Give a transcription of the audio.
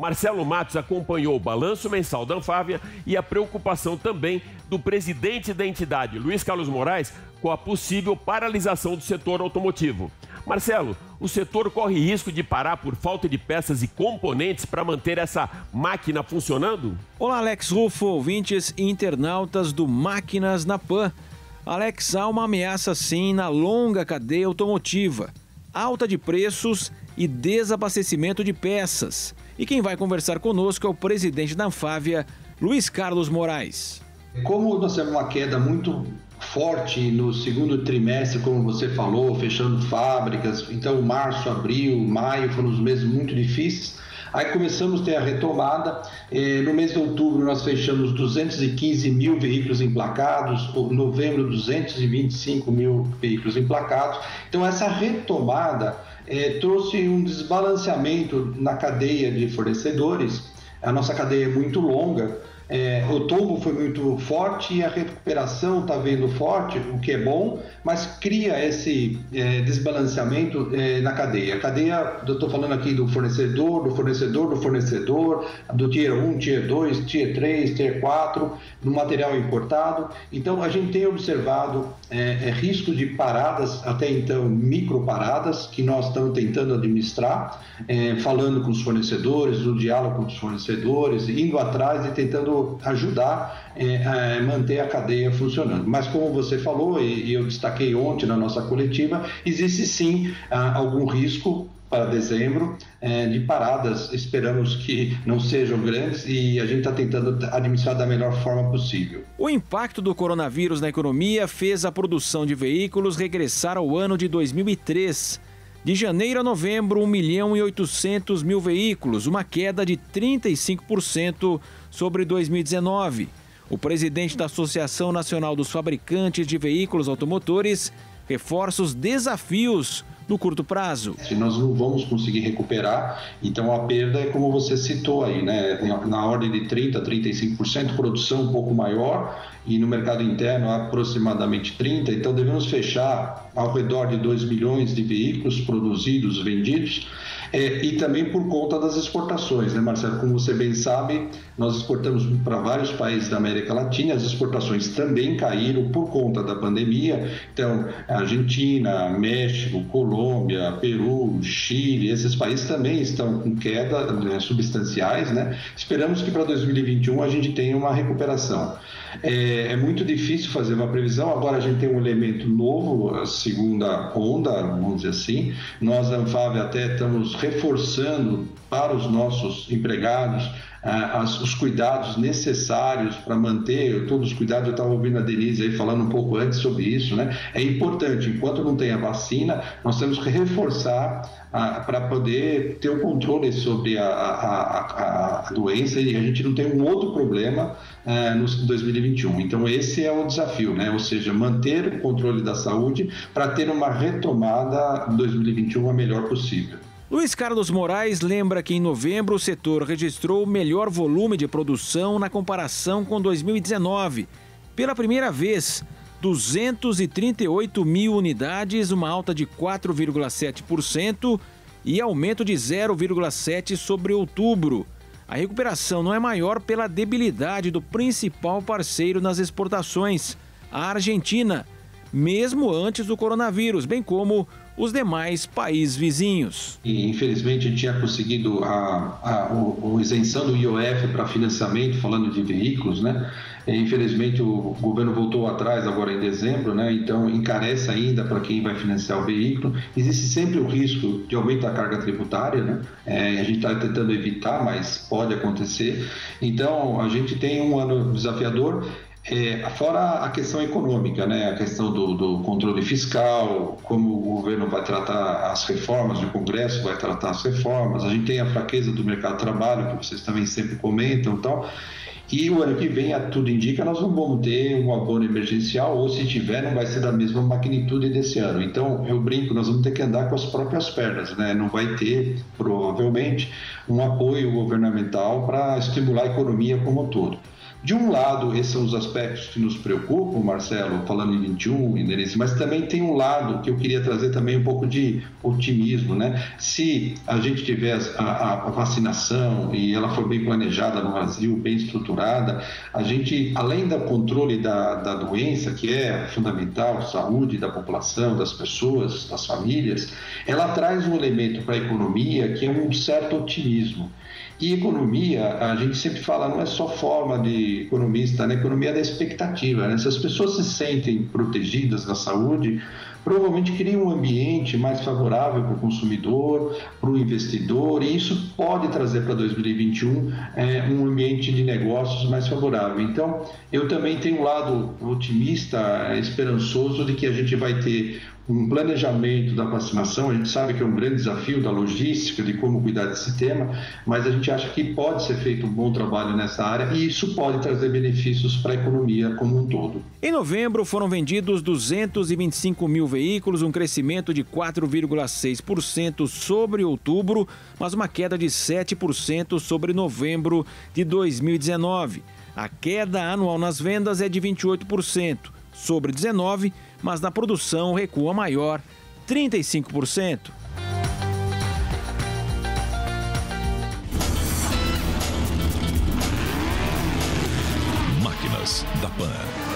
Marcelo Matos acompanhou o balanço mensal da Anfávia e a preocupação também do presidente da entidade, Luiz Carlos Moraes, com a possível paralisação do setor automotivo. Marcelo, o setor corre risco de parar por falta de peças e componentes para manter essa máquina funcionando? Olá, Alex Rufo, ouvintes e internautas do Máquinas na Pan. Alex, há uma ameaça sim na longa cadeia automotiva. Alta de preços e desabastecimento de peças. E quem vai conversar conosco é o presidente da Anfávia, Luiz Carlos Moraes. Como nós temos uma queda muito forte no segundo trimestre, como você falou, fechando fábricas, então março, abril, maio foram os meses muito difíceis. Aí começamos a ter a retomada, no mês de outubro nós fechamos 215 mil veículos emplacados, em novembro 225 mil veículos emplacados. Então essa retomada trouxe um desbalanceamento na cadeia de fornecedores. A nossa cadeia é muito longa, o tombo foi muito forte e a recuperação está vindo forte, o que é bom, mas cria esse desbalanceamento na cadeia. A cadeia, eu estou falando aqui do fornecedor, do Tier 1, Tier 2, Tier 3, Tier 4, no material importado. Então, a gente tem observado riscos de paradas, até então microparadas, que nós estamos tentando administrar, falando com os fornecedores, no diálogo com os fornecedores, indo atrás e tentando ajudar a manter a cadeia funcionando. Mas como você falou, e eu destaquei ontem na nossa coletiva, existe sim algum risco para dezembro de paradas. Esperamos que não sejam grandes e a gente está tentando administrar da melhor forma possível. O impacto do coronavírus na economia fez a produção de veículos regressar ao ano de 2003. De janeiro a novembro, 1.800.000 veículos, uma queda de 35% sobre 2019. O presidente da Associação Nacional dos Fabricantes de Veículos Automotores reforça os desafios no curto prazo. Nós não vamos conseguir recuperar, então a perda é como você citou aí, né? Na ordem de 30% a 35%, produção um pouco maior e no mercado interno aproximadamente 30%, então devemos fechar ao redor de 2 milhões de veículos produzidos, vendidos, e também por conta das exportações, né, Marcelo? Como você bem sabe, nós exportamos para vários países da América Latina, as exportações também caíram por conta da pandemia, então Argentina, México, Colômbia, Peru, Chile, esses países também estão com queda, né, substanciais, né? Esperamos que para 2021 a gente tenha uma recuperação. É muito difícil fazer uma previsão, agora a gente tem um elemento novo, a segunda onda, vamos dizer assim. Nós, da Anfávia, até estamos reforçando para os nossos empregados os cuidados necessários para manter todos os cuidados. Eu estava ouvindo a Denise aí falando um pouco antes sobre isso, né? É importante, enquanto não tem a vacina, nós temos que reforçar para poder ter o controle sobre a doença e a gente não tem um outro problema no 2021. Então esse é o desafio, né? Ou seja, manter o controle da saúde para ter uma retomada em 2021 a melhor possível. Luiz Carlos Moraes lembra que em novembro o setor registrou o melhor volume de produção na comparação com 2019. Pela primeira vez, 238 mil unidades, uma alta de 4,7% e aumento de 0,7% sobre outubro. A recuperação não é maior pela debilidade do principal parceiro nas exportações, a Argentina, mesmo antes do coronavírus, bem como os demais países vizinhos. E, infelizmente, a gente tinha conseguido a isenção do IOF para financiamento, falando de veículos, né? E, infelizmente, o governo voltou atrás agora em dezembro, né? Então encarece ainda para quem vai financiar o veículo. Existe sempre o risco de aumento da carga tributária, né? A gente está tentando evitar, mas pode acontecer. Então, a gente tem um ano desafiador. Fora a questão econômica, né? A questão do controle fiscal, como o governo vai tratar as reformas, o Congresso vai tratar as reformas, a gente tem a fraqueza do mercado de trabalho, que vocês também sempre comentam e tal, e o ano que vem, tudo indica, nós não vamos ter um abono emergencial, ou se tiver, não vai ser da mesma magnitude desse ano. Então, eu brinco, nós vamos ter que andar com as próprias pernas, né? Não vai ter, provavelmente, um apoio governamental para estimular a economia como um todo. De um lado, esses são os aspectos que nos preocupam, Marcelo, falando em 21, Inês, mas também tem um lado que eu queria trazer também um pouco de otimismo, né? Se a gente tiver a vacinação e ela for bem planejada no Brasil, bem estruturada, a gente, além do controle da doença, que é fundamental, saúde da população, das pessoas, das famílias, ela traz um elemento para a economia que é um certo otimismo. E economia, a gente sempre fala, não é só forma de economista, né? Economia é da expectativa, né? Se as pessoas se sentem protegidas na saúde, provavelmente cria um ambiente mais favorável para o consumidor, para o investidor, e isso pode trazer para 2021 um ambiente de negócios mais favorável. Então, eu também tenho um lado otimista, esperançoso de que a gente vai ter um planejamento da vacinação. A gente sabe que é um grande desafio da logística, de como cuidar desse tema, mas a gente acha que pode ser feito um bom trabalho nessa área e isso pode trazer benefícios para a economia como um todo. Em novembro, foram vendidos 225 mil veículos, um crescimento de 4,6% sobre outubro, mas uma queda de 7% sobre novembro de 2019. A queda anual nas vendas é de 28%, sobre 19%, mas na produção recua maior, 35%. Máquinas da Pan.